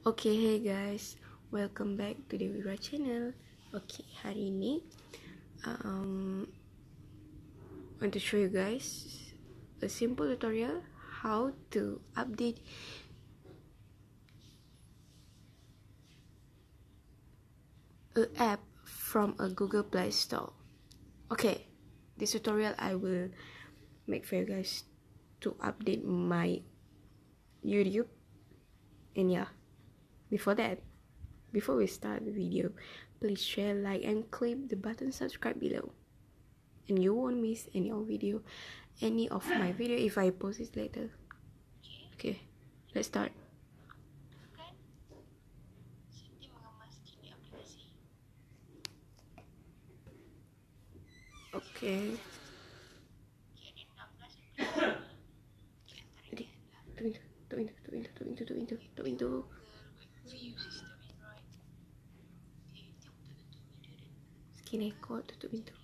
Okay, hey guys, welcome back to the Wira channel. Okay, hari ini I want to show you guys a simple tutorial how to update a app from a Google Play Store. Okay, this tutorial I will make for you guys to update my YouTube. And yeah, before we start the video, please share, like, and click the button subscribe below, and you won't miss any of my video if I post it later. Okay, let's start. Okay. Tuh. Skin record, tutup pintu.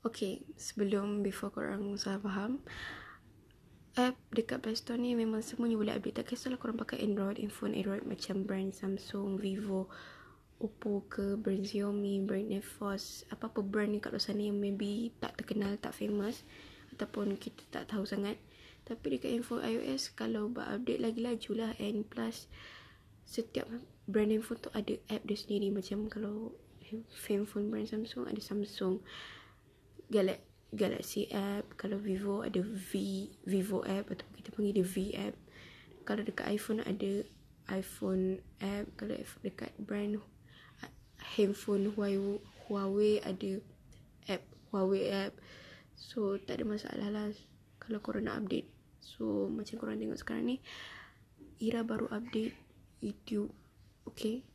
Okay, before korang salah faham, app dekat Play Store ni memang semuanya boleh update. Tak kisahlah korang pakai Android, handphone Android macam brand Samsung, Vivo, Oppo ke, brand Xiaomi, brand Nefos, apa-apa brand ni kat luar sana yang maybe tak terkenal, tak famous, ataupun kita tak tahu sangat. Tapi dekat handphone iOS, kalau buat update lagi laju lah. And plus, setiap brand handphone tu ada app dia sendiri. Macam kalau handphone brand Samsung, ada Samsung Galaxy app. Kalau Vivo ada Vivo app, atau kita panggil dia V app. Kalau dekat iPhone ada iPhone app. Kalau dekat brand handphone Huawei ada app Huawei app. So tak ada masalah lah kalau korang nak update. So macam korang tengok sekarang ni, Ira baru update YouTube. Okay,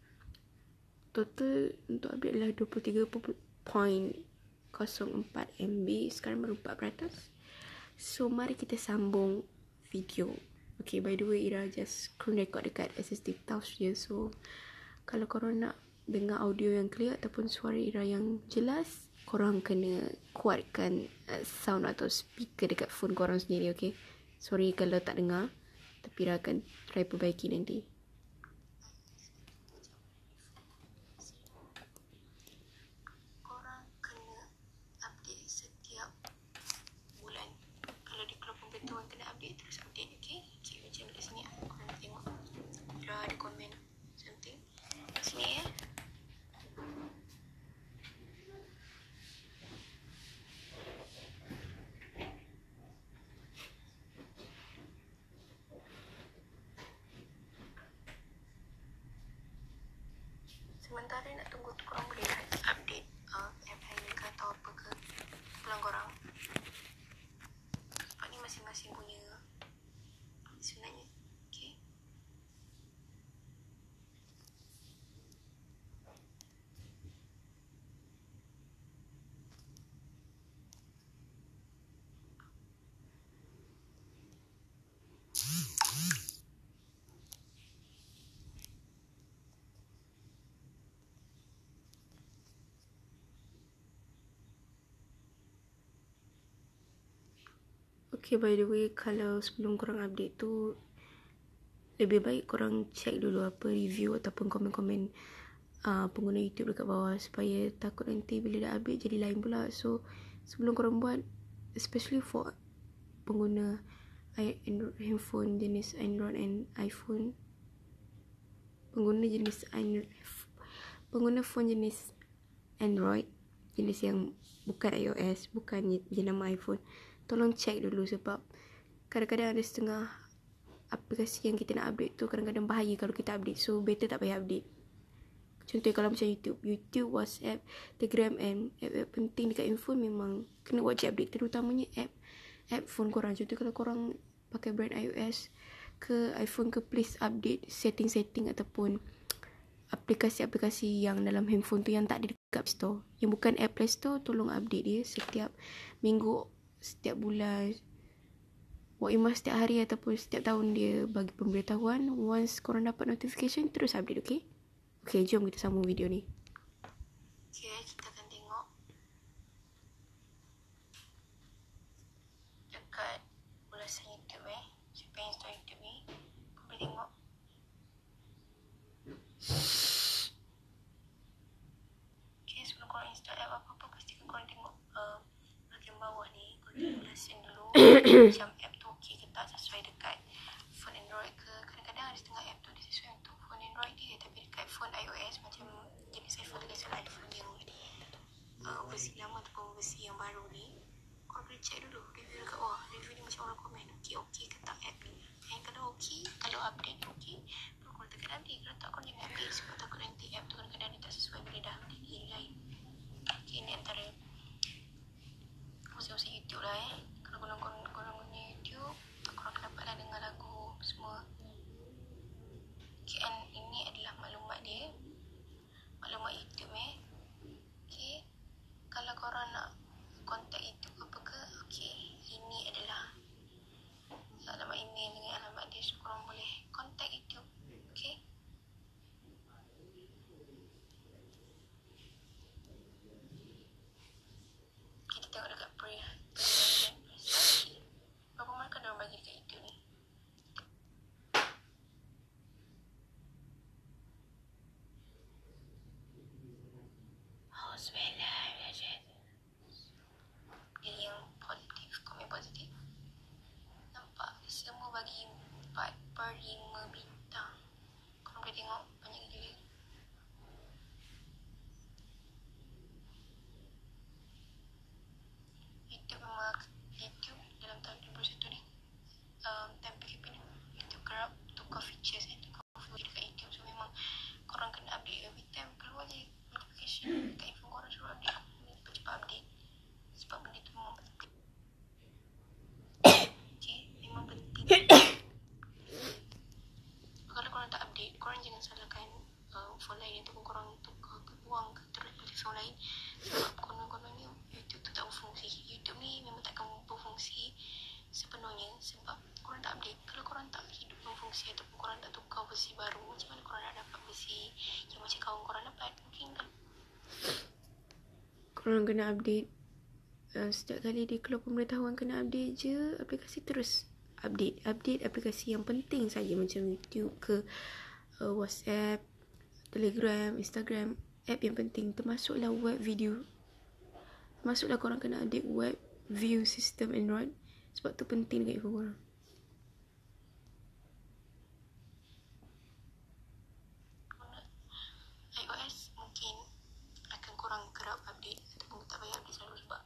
total untuk update adalah 23.04 MB. Sekarang baru 4%. So mari kita sambung video. Okay, by the way, Ira just screen record dekat SSD touch je. So kalau korang nak dengar audio yang clear ataupun suara Ira yang jelas, korang kena kuatkan sound atau speaker dekat phone korang sendiri. Okay, sorry kalau tak dengar, tapi Ira akan try perbaiki nanti. Sementara nak tunggu tu, korang boleh update app handle ke atau apa ke pulang korang. Sebab ni masing-masing punya sebenarnya. Okay, okay, by the way, kalau sebelum korang update tu, lebih baik korang check dulu apa review ataupun komen-komen pengguna YouTube dekat bawah, supaya takut nanti bila dah update jadi lain pula. So sebelum korang buat, especially for pengguna handphone jenis Android and iPhone, pengguna phone jenis Android, jenis yang bukan iOS, bukan jenama iPhone, tolong check dulu sebab kadang-kadang ada setengah aplikasi yang kita nak update tu kadang-kadang bahaya kalau kita update. So better tak payah update. Contoh kalau macam YouTube, WhatsApp, Telegram and app penting dekat handphone memang kena wajib update, terutamanya app phone korang. Contoh kalau korang pakai brand iOS ke iPhone ke, please update setting-setting ataupun aplikasi-aplikasi yang dalam handphone tu yang tak ada dekat Play Store, yang bukan app Play Store, tolong update dia setiap minggu, setiap bulan, setiap hari ataupun setiap tahun. Dia bagi pemberitahuan. Once korang dapat notification, terus update, okay? Okay, jom kita sambung video ni. Okay, kita akan tengok dekat ulasan YouTube siapa yang install YouTube ni. Kau boleh tengok. Okay, sebelum korang install app apa-apa, pastikan korang tengok bahagian bawah ni. Korang tengok ulasan dulu. Macam app tu okay ke tak, sesuai dekat phone Android ke. Kadang-kadang ada setengah app tu dia sesuai untuk phone Android dia, tapi dekat phone iOS macam jenis iPhone yang versi lama ataupun versi yang baru ni, korang boleh check dulu review dekat bawah. Review ni macam orang komen okay ke tak app ni. And kalau okay, kalau update okay, baru korang tekan update. Kalau tak, korang jangan update sebab takut nanti app tu kadang-kadang dia tak sesuai bila dah update ni lain. Okay, ni antara usaha YouTube lah Kalau korang guna YouTube, korang akan dapatlah dengar lagu semua. Okay, and ini adalah maklumat dia, maklumat YouTube Okay, kalau korang nak kontak YouTube apa ke, okay, ini adalah alamat email dengan alamat dia, so korang boleh kontak YouTube. Okay, kita tengok dekat president berapa markah diorang bagi dekat YouTube ni. Dia yang positif, komen positif. Nampak semua bagi 4/5 bintang. Korang boleh tengok banyak gila. YouTube dalam tahun 2021 ni, time PKP ni, YouTube kerap tukar features tukar feature dekat YouTube. So memang korang kena update every time keluar je notification dekat info korang, suruh update. Cepat update sebab benda tu memang penting. Okay, memang penting. Kalau korang tak update, korang jangan salahkan phone lain ataupun korang tukar ke, buang ke, terus beli phone lain sebab konon-kononnya YouTube tu tak berfungsi. YouTube ni memang takkan berfungsi sepenuhnya sebab korang tak update. Kalau korang tak hidup berfungsi ataupun korang tak tukar versi baru, macam mana korang nak dapat versi yang macam kawan korang dapat? Mungkin kan korang kena update. Setiap kali dia keluar pemberitahuan kena update je aplikasi, terus update aplikasi yang penting saja macam YouTube ke, WhatsApp, Telegram, Instagram, app yang penting, termasuklah web video. Termasuklah korang kena update web view sistem Android sebab tu penting dekat info korang. iOS mungkin akan korang kerap update ataupun tak payah update selalu sebab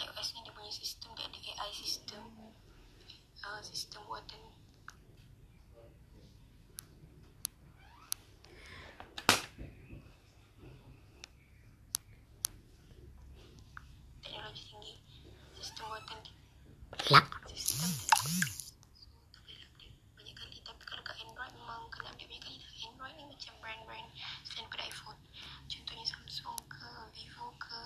iOS ni dia punya sistem, dia ada AI sistem, sistem buatan teknologi tinggi, sistem buatan sistem tak boleh update banyak kali. Tapi kalau kat Android memang kena update banyak kali dah. Android ni macam brand-brand selain daripada iPhone, contohnya Samsung ke, Vivo ke,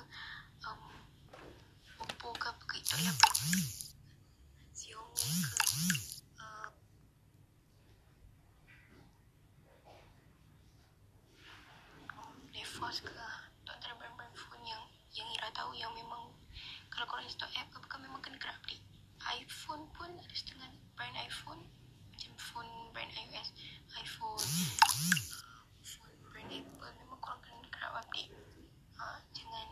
Oppo ke, apa ke, itu adalah brand Xiaomi ke, Lefos ke, itu antara brand-brand phone yang Ira tahu yang memang kalau korang install app apakah memang kena update. iPhone pun ada setengah brand iPhone macam phone brand iOS, iPhone, phone brand Apple, memang korang kena update. Jangan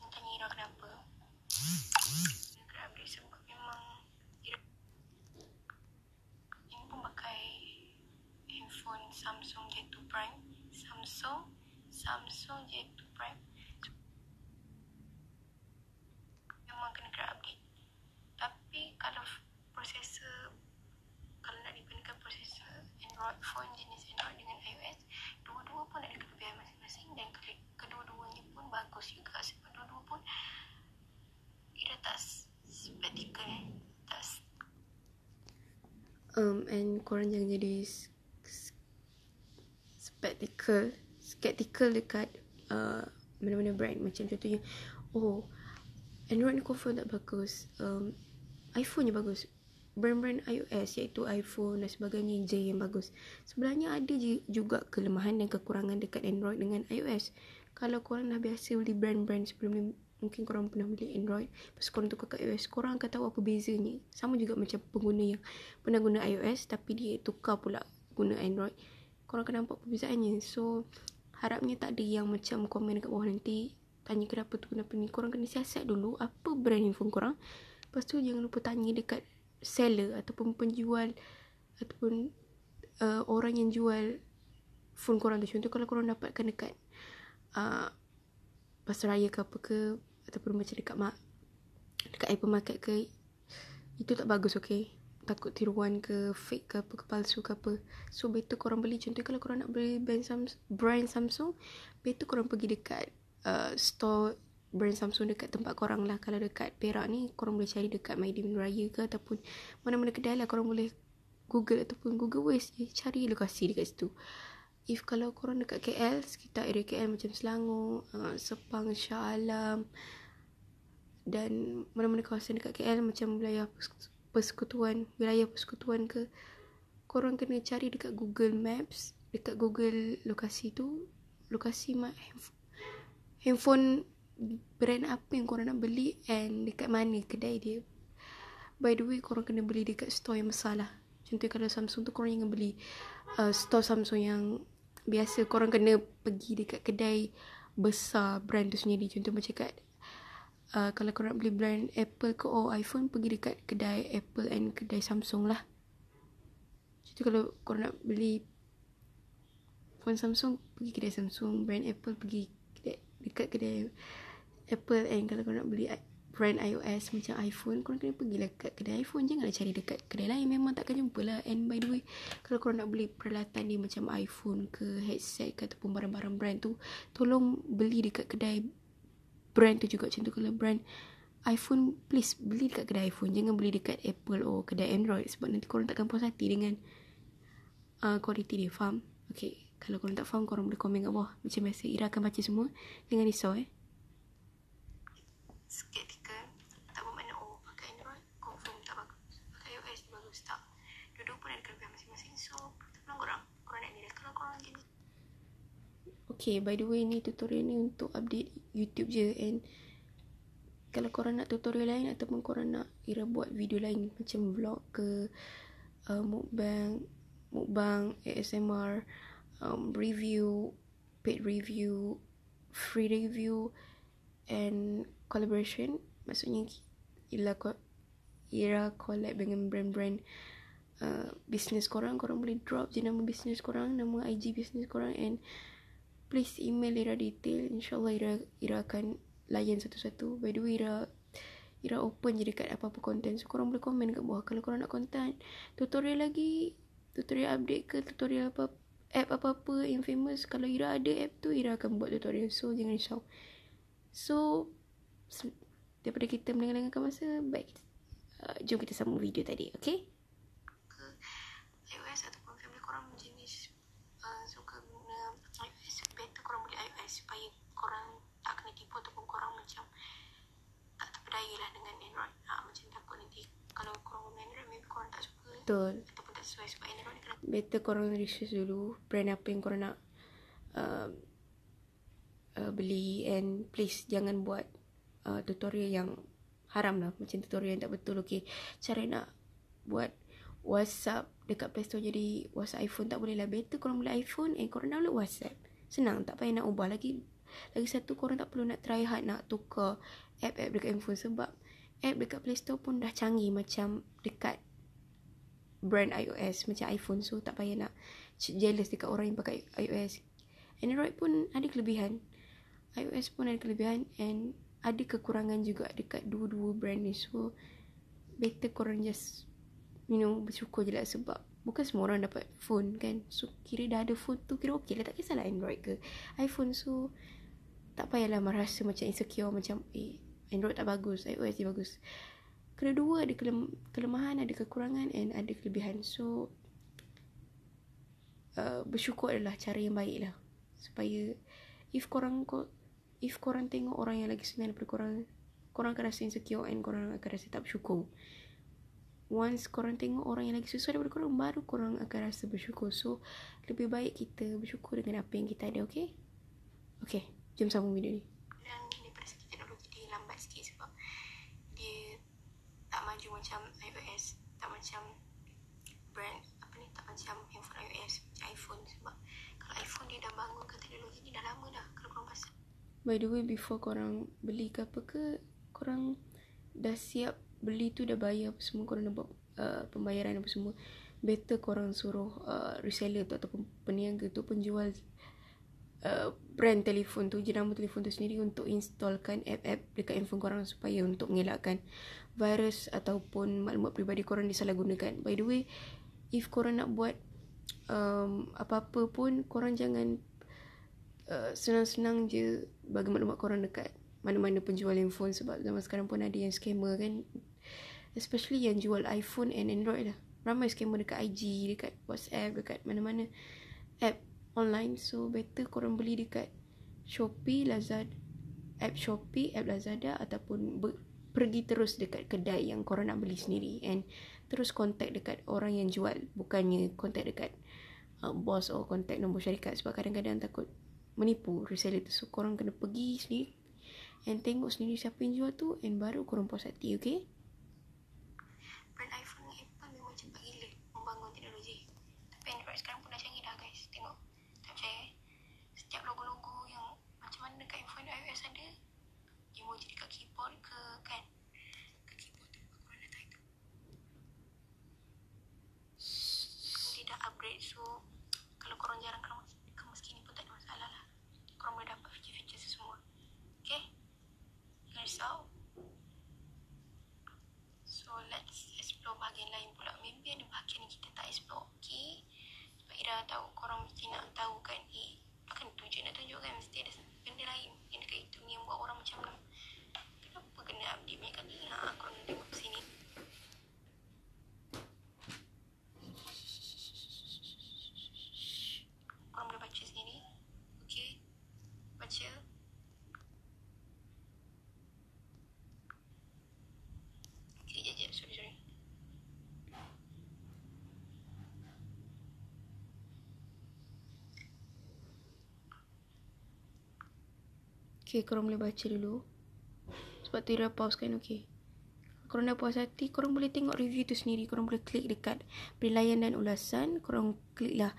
tanya Ira kenapa. Kena update sebab memang Ira ini pun pakai handphone Samsung J2 Prime, Samsung J2 Prime. Android, phone jenis Android dengan iOS, dua-dua pun ada kelebihan masing-masing dan kedua-duanya pun bagus juga sebab dua-dua pun dia tak spectacle and korang jangan jadi skeptical dekat mana-mana brand. Macam contohnya, Android ni confirm tak bagus, iPhone je bagus, brand-brand iOS iaitu iPhone dan sebagainya je yang bagus. Sebenarnya ada juga kelemahan dan kekurangan dekat Android dengan iOS. Kalau korang dah biasa beli brand-brand sebelum ni, mungkin korang pernah beli Android, lepas korang tukar ke iOS, korang akan tahu apa bezanya. Sama juga macam pengguna yang pernah guna iOS tapi dia tukar pula guna Android, korang akan nampak perbezaannya. So harapnya tak ada yang macam komen dekat bawah nanti tanya kenapa ni. Korang kena siasat dulu apa brand handphone korang. Lepas tu jangan lupa tanya dekat seller ataupun penjual ataupun orang yang jual phone korang tu. Contoh kalau korang dapatkan dekat pasar raya ke apa ke, ataupun macam dekat hypermarket ke, itu tak bagus, okay? Takut tiruan ke, fake ke apa, ke palsu ke apa. So better korang beli, contoh kalau korang nak beli brand Samsung, better korang pergi dekat store brand Samsung dekat tempat korang lah. Kalau dekat Perak ni, korang boleh cari dekat Maidim Raya ke ataupun mana-mana kedai lah. Korang boleh Google ataupun Google Waze je, cari lokasi dekat situ. If kalau korang dekat KL, sekitar area KL macam Selangor, Sepang, Shah Alam dan mana-mana kawasan dekat KL macam wilayah persekutuan ke, korang kena cari dekat Google Maps, dekat Google lokasi tu, lokasi handphone brand apa yang korang nak beli and dekat mana kedai dia. By the way, korang kena beli dekat store yang besar lah. Contoh kalau Samsung tu, korang jangan beli store Samsung yang biasa. Korang kena pergi dekat kedai besar brand tu sendiri. Contoh macam kat kalau korang nak beli brand Apple ke iPhone, pergi dekat kedai Apple and kedai Samsung lah. Contoh kalau korang nak beli phone Samsung, pergi kedai Samsung. Brand Apple, pergi dekat kedai Apple. And kalau korang nak beli brand iOS macam iPhone, korang kena pergilah kat kedai iPhone. Janganlah cari dekat kedai lain, memang takkan jumpa lah. And by the way, kalau korang nak beli peralatan ni macam iPhone ke, headset ke ataupun barang-barang brand tu, tolong beli dekat kedai brand tu juga. Contoh kalau brand iPhone, please beli dekat kedai iPhone, jangan beli dekat Apple atau kedai Android, sebab nanti korang takkan puas hati dengan kualiti dia. Faham? Okay, kalau korang tak faham, korang boleh komen kat bawah. Macam biasa, Ira akan baca semua. Jangan risau skeptical, tak bermakna pakai Android confirm tak bagus, pakai iOS bagus, tak. Dua-dua pun ada kelebihan masing-masing. So tolong korang nak nilai kalau korang jenis. Okay, by the way, ni tutorial ni untuk update YouTube je. And kalau korang nak tutorial lain ataupun korang nak Ira buat video lain macam vlog ke, mukbang, ASMR, review, paid review, free review and collaboration, maksudnya Ira collab dengan brand-brand business korang boleh drop je nama business korang, nama IG business korang, and please email Ira detail. InsyaAllah Ira akan layan satu-satu. By the way, Ira open je dekat apa-apa konten, so korang boleh komen kat bawah. Kalau korang nak konten tutorial lagi, tutorial update ke, tutorial app apa-apa yang famous, kalau Ira ada app tu, Ira akan buat tutorial. So jangan risau. So daripada kita melengahkan masa, baik, jom kita sambung video tadi. Okay, ke iOS ataupun family korang jenis suka guna iOS, better korang beli iOS supaya korang tak kena tipu ataupun korang macam tak terpedaya lah dengan Android. Macam takut nanti kalau korang guna Android, maybe korang tak suka. Betul. Ataupun tak sesuai, sebab Android ni kena better korang research dulu brand apa yang korang nak beli. And please jangan buat tutorial yang haram lah, macam tutorial yang tak betul. Okay, cara nak buat WhatsApp dekat Play Store jadi WhatsApp iPhone tak boleh lah. Better korang beli iPhone and korang download WhatsApp, senang, tak payah nak ubah lagi satu. Korang tak perlu nak try hard nak tukar app-app dekat handphone, sebab app dekat Play Store pun dah canggih macam dekat brand iOS macam iPhone. So tak payah nak jealous dekat orang yang pakai iOS. Android pun ada kelebihan, iOS pun ada kelebihan and ada kekurangan juga dekat dua-dua brand ni. So better korang just bersyukur je lah, sebab bukan semua orang dapat phone kan. So kira dah ada phone tu kira okey lah, tak kisahlah Android ke iPhone. So tak payahlah merasa macam insecure macam Android tak bagus, iOS dia bagus. Kedua ada kelemahan, ada kekurangan and ada kelebihan. So bersyukur adalah cara yang baik lah, supaya if korang tengok orang yang lagi senang daripada korang akan rasa insecure and korang akan rasa tak bersyukur. Once korang tengok orang yang lagi susah daripada korang, baru korang akan rasa bersyukur. So lebih baik kita bersyukur dengan apa yang kita ada. Okay, jom sambung video ni. Dan daripada segi teknologi dia lambat sikit sebab dia tak maju macam iOS, tak macam brand tak macam handphone iOS macam iPhone. Sebab kalau iPhone dia dah bangunkan teknologi ni dah lama dah. Kalau korang pasal, by the way, before korang beli ke apa ke, korang dah siap beli tu, dah bayar apa semua, korang dah buat pembayaran apa semua, better korang suruh reseller tu ataupun peniaga tu, penjual brand telefon tu, jenama telefon tu sendiri, untuk installkan app-app dekat handphone korang supaya untuk mengelakkan virus ataupun maklumat peribadi korang disalahgunakan. By the way, if korang nak buat apa-apa pun, korang jangan senang-senang je bagi maklumat korang dekat mana-mana penjual handphone. Sebab zaman sekarang pun ada yang scammer kan, especially yang jual iPhone and Android lah. Ramai scammer dekat IG, dekat WhatsApp, dekat mana-mana app online. So better korang beli dekat Shopee, Lazada, app Shopee, app Lazada, ataupun pergi terus dekat kedai yang korang nak beli sendiri, and terus contact dekat orang yang jual, bukannya contact dekat bos atau contact nombor syarikat. Sebab kadang-kadang takut menipu reseller tu. So korang kena pergi sendiri and tengok sendiri siapa yang jual tu, and baru korang puas hati. Okay, brand iPhone dengan Apple memang cepat gila membangun teknologi. Tapi Android sekarang pun dah canggih dah guys. Tengok, tak percaya, setiap logo-logo yang macam mana dekat iPhone iOS ada emoji dekat keyboard ke kan, ke keyboard tu korang dah tahu tu dia dah upgrade. So kalau korang jarang kemas kini pun tak ada masalah lah, korang boleh dapat feature-feature semua. Okay, jangan risau. So let's explore bahagian lain pula. Maybe ada bahagian yang kita tak explore. Okay, sebab Ira tahu korang mesti nak tahu kan, bukan nak tunjukkan, mesti ada benda lain yang dekat itu ni yang buat orang macam kenapa kena update banyak kali. Korang tengok sini. Korang boleh baca sendiri. Okay, baca. Sekejap, sorry. Okay, korang boleh baca dulu. Sebab tu Ira pause kan. Okay, korang dah puas hati, korang boleh tengok review tu sendiri. Korang boleh klik dekat penilaian dan ulasan. Korang klik lah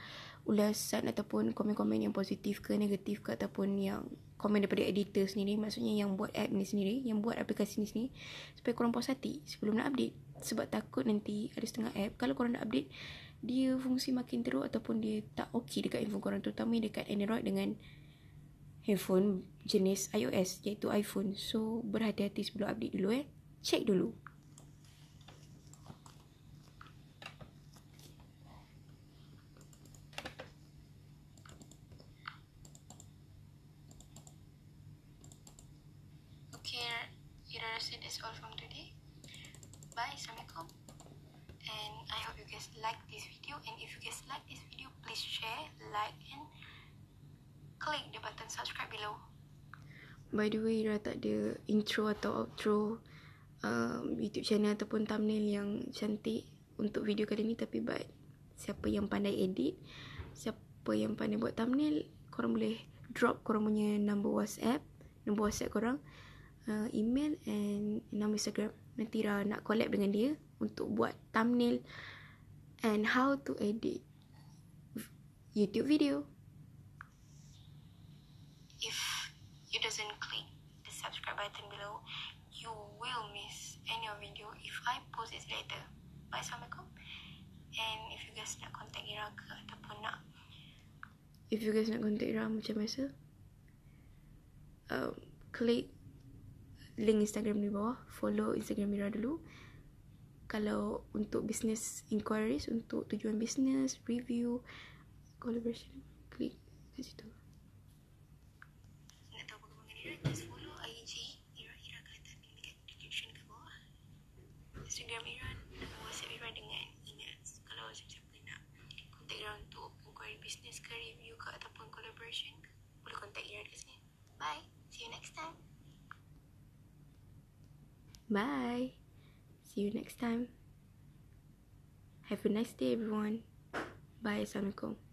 ulasan ataupun komen-komen yang positif ke negatif ke, ataupun yang komen daripada editor sendiri, maksudnya yang buat app ni sendiri, yang buat aplikasi ni sendiri, supaya korang puas hati sebelum nak update. Sebab takut nanti ada setengah app, kalau korang nak update, dia fungsi makin teruk ataupun dia tak okey dekat handphone korang, terutama dekat Android dengan handphone jenis iOS, iaitu iPhone. So berhati-hati sebelum update dulu. Check dulu. Okay, Ira rasa that's all from today. Bye, Assalamualaikum. And I hope you guys like this video. And if you guys like this video, please share, like, and click the button subscribe below. By the way, Ira tak ada intro atau outro YouTube channel ataupun thumbnail yang cantik untuk video kali ni. Tapi siapa yang pandai edit, siapa yang pandai buat thumbnail, korang boleh drop korang punya nombor WhatsApp korang, email and nama Instagram. Nanti Ira nak collab dengan dia untuk buat thumbnail and how to edit YouTube video. If you doesn't click the subscribe button below, you will miss any of video if I post it later. Bye, Assalamualaikum. And if you guys nak contact Ira ke, ataupun if you guys nak contact Ira macam biasa, klik link Instagram di bawah, follow Instagram Ira dulu, Kalau untuk business inquiries, untuk tujuan business, review, collaboration, klik kat situ. Nak tahu perkembangan Ira, just follow IG Ira akan letak link dekat description kat bawah. Instagram Ira, WhatsApp Ira dengan email. Kalau siapa-siapa nak contact Ira untuk inquiry business ke, review ke ataupun collaboration, boleh contact Ira dekat sini. Bye, see you next time. Bye. See you next time. Have a nice day, everyone. Bye. Assalamualaikum.